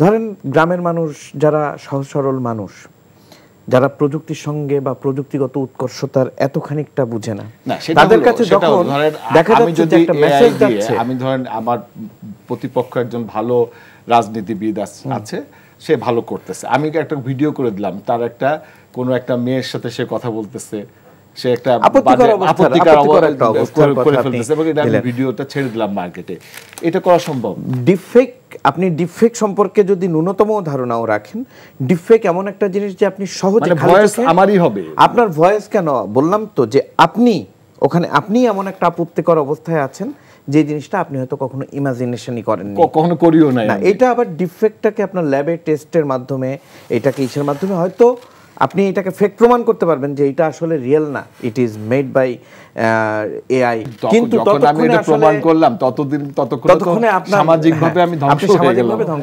ধরেন গ্রামের মানুষ যারা সহজ সরল মানুষ, যারা প্রযুক্তির সঙ্গে বা প্রযুক্তিগত উৎকর্ষতার এত খানিকটা বুঝে না, তাদের কাছে যখন দেখা যাচ্ছে যে একটা মেসেজ যাচ্ছে, আমি ধরেন আমার প্রতিপক্ষ একজন ভালো রাজনীতিবিদ আছে, সে ভালো করতেছে, আমি একটা ভিডিও করে দিলাম, তার একটা কোনো একটা মেয়ের সাথে সে কথা বলতেছে, সে একটা আপত্তিকর করে ফেলতেছে এবং এটা আমি ভিডিওটা ছেড়ে দিলাম মার্কেটে, এটা করা সম্ভব? ডিপফেক, আপনি ডিপফেক সম্পর্কে যদি ন্যূনতম ধারণাও রাখেন, ডিপফেক এমন একটা জিনিস যে আপনি সহজে ভয়েস আমারই হবে, আপনার ভয়েস কেন বললাম তো যে আপনি ওখানে আপনি এমন একটা আপত্তিকর অবস্থায় আছেন যে জিনিসটা আপনি হয়তো কখনো ইমাজিনেশনই করেননি, কখনো করিও না। এটা আবার ডিফেক্টটাকে আপনার ল্যাবে টেস্টের মাধ্যমে, এটাকে ইসের মাধ্যমে হয়তো আপনি এটাকে ফেক প্রমাণ করতে পারবেন যে এটা আসলে রিয়েল না, it is made by AI. কিন্তু যখন আমি এটা প্রমাণ করলাম ততক্ষণে সামাজিকভাবে আমি ধ্বংস হয়ে গেলাম।